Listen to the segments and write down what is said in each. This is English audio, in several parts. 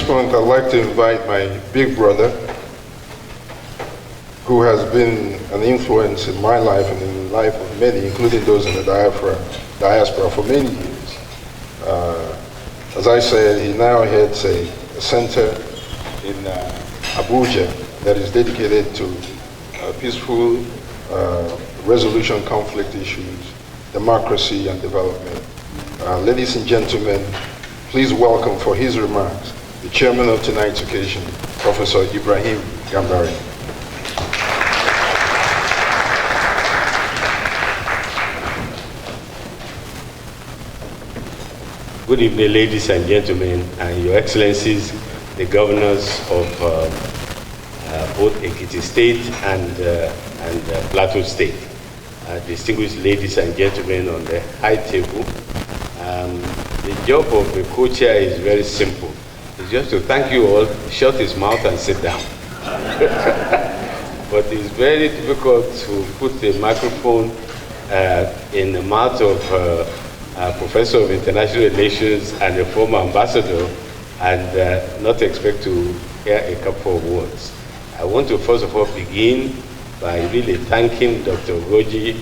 point, I'd like to invite my big brother, who has been an influence in my life and in the life of many, including those in the diaspora for many years. As I said, he now heads a center in Abuja that is dedicated to peaceful resolution conflict issues, democracy and development. Ladies and gentlemen, please welcome for his remarks the chairman of tonight's occasion, Professor Ibrahim Gambari. Good evening, ladies and gentlemen, and your excellencies, the governors of both Ekiti State and Plateau State, distinguished ladies and gentlemen on the high table. The job of the co-chair is very simple. It's just to thank you all, shut his mouth and sit down. But it's very difficult to put the microphone in the mouth of Professor of International Relations and a former ambassador and not expect to hear a couple of words. I want to first of all begin by really thanking Dr. Ugorji,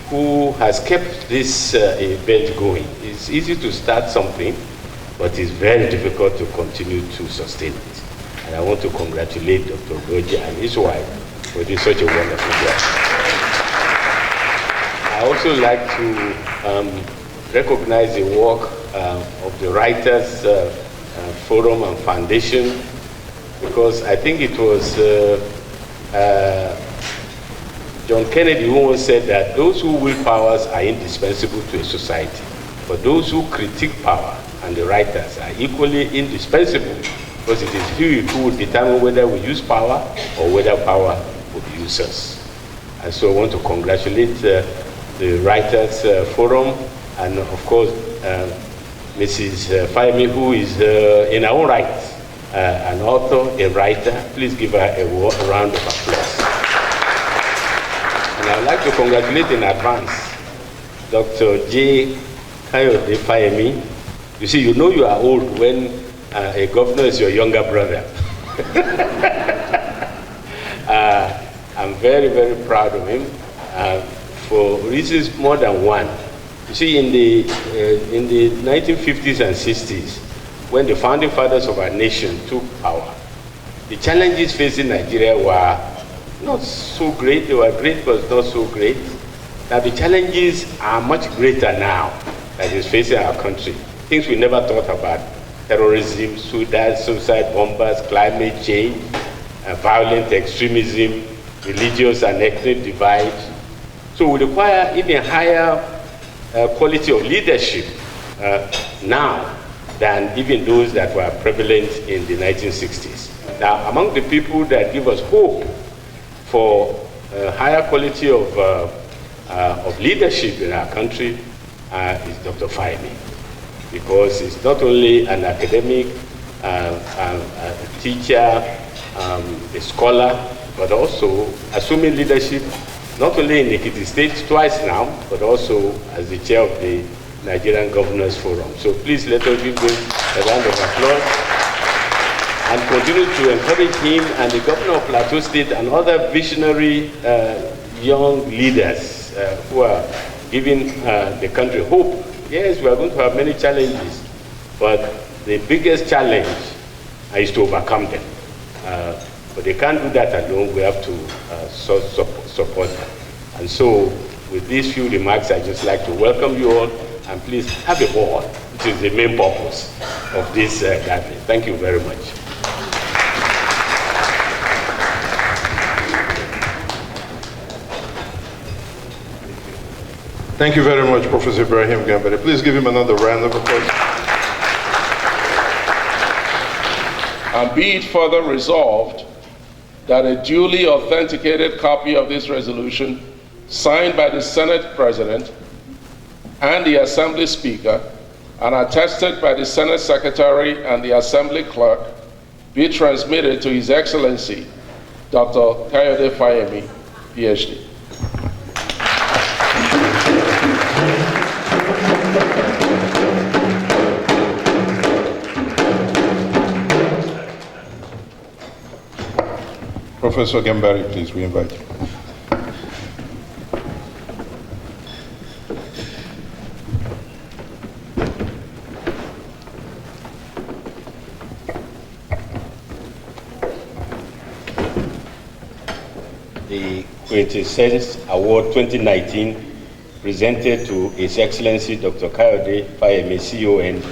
who has kept this event going. It's easy to start something, but it's very difficult to continue to sustain it. And I want to congratulate Dr. Ugorji and his wife for doing such a wonderful job. I also like to recognize the work of the Writers Forum and Foundation, because I think it was John Kennedy who once said that those who wield powers are indispensable to a society, but those who critique power and the writers are equally indispensable, because it is he who will determine whether we use power or whether power would use us. And so I want to congratulate the Writers Forum, and of course, Mrs. Fayemi, who is in her own right, an author, a writer. Please give her a round of applause. And I would like to congratulate in advance Dr. Kayode Fayemi. You see, you know you are old when a governor is your younger brother. I'm very, very proud of him for reasons more than one. You see, in the 1950s and 60s, when the founding fathers of our nation took power, the challenges facing Nigeria were not so great. They were great, but not so great. Now the challenges are much greater now that is facing our country. Things we never thought about: terrorism, suicide bombers, climate change, violent extremism, religious and ethnic divide. So we require even higher quality of leadership now than even those that were prevalent in the 1960s. Now, among the people that give us hope for higher quality of leadership in our country is Dr. Fayemi, because he's not only an academic, a teacher, a scholar, but also assuming leadership not only in Ekiti State twice now, but also as the chair of the Nigerian Governors Forum. So please let us give him a round of applause and continue to encourage him and the governor of Plateau State and other visionary young leaders who are giving the country hope. Yes, we are going to have many challenges, but the biggest challenge is to overcome them. But they can't do that alone. We have to support them. And so, with these few remarks, I'd just like to welcome you all, and please have a ball, which is the main purpose of this gathering. Thank you very much. Thank you very much, Professor Ibrahim Gambari. Please give him another round of applause. And be it further resolved that a duly authenticated copy of this resolution, signed by the Senate President and the Assembly Speaker, and attested by the Senate Secretary and the Assembly Clerk, be transmitted to His Excellency, Dr. Kayode Fayemi, PhD. Professor Gambari, please, we invite you. The Quintessence Award 2019 presented to His Excellency Dr. Kayode Fayemi, CON,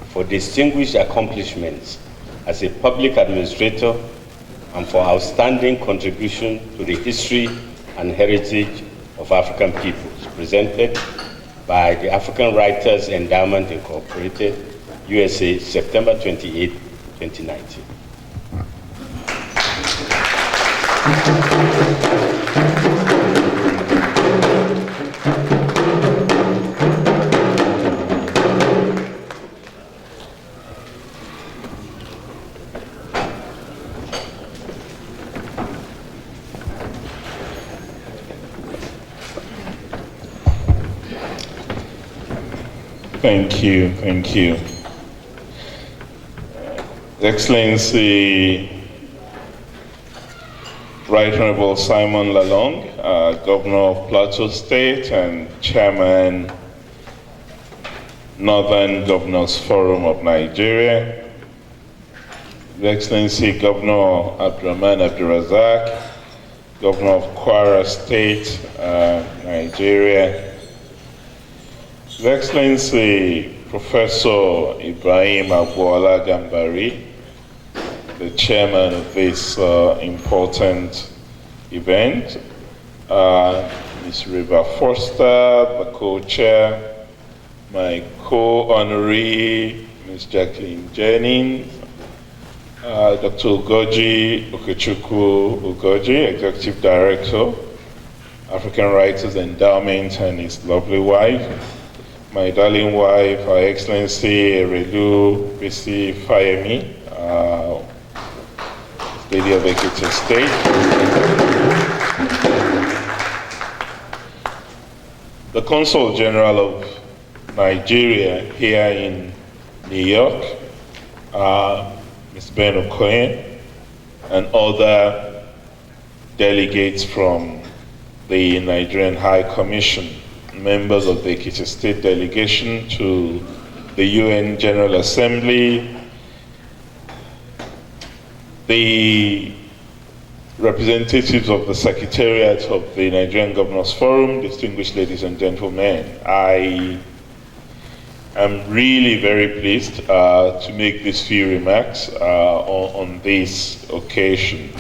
for distinguished accomplishments as a public administrator and for outstanding contribution to the history and heritage of African peoples, presented by the African Writers Endowment Incorporated, USA, September 28, 2019. Thank you, thank you. Excellency, Right Honorable Simon Lalong, Governor of Plateau State and Chairman, Northern Governors Forum of Nigeria, Excellency Governor Abdurrahman Abdurrazak, Governor of Kwara State, Nigeria, His Excellency Professor Ibrahim Agboola Gambari, the chairman of this important event, Ms. Riva Foster, the co-chair, my co-honoree, Ms. Jacqueline Jennings, Dr. Ugorji, Ugorji, Executive Director, African Writers Endowment, and his lovely wife, my darling wife, Her Excellency Erelu Bisi Fayemi, Lady of Ekiti State. The Consul General of Nigeria here in New York, Ms. Ben Okoye, and other delegates from the Nigerian High Commission, members of the Ekiti State delegation to the UN General Assembly, the representatives of the Secretariat of the Nigerian Governors Forum, distinguished ladies and gentlemen, I am really very pleased to make these few remarks on this occasion.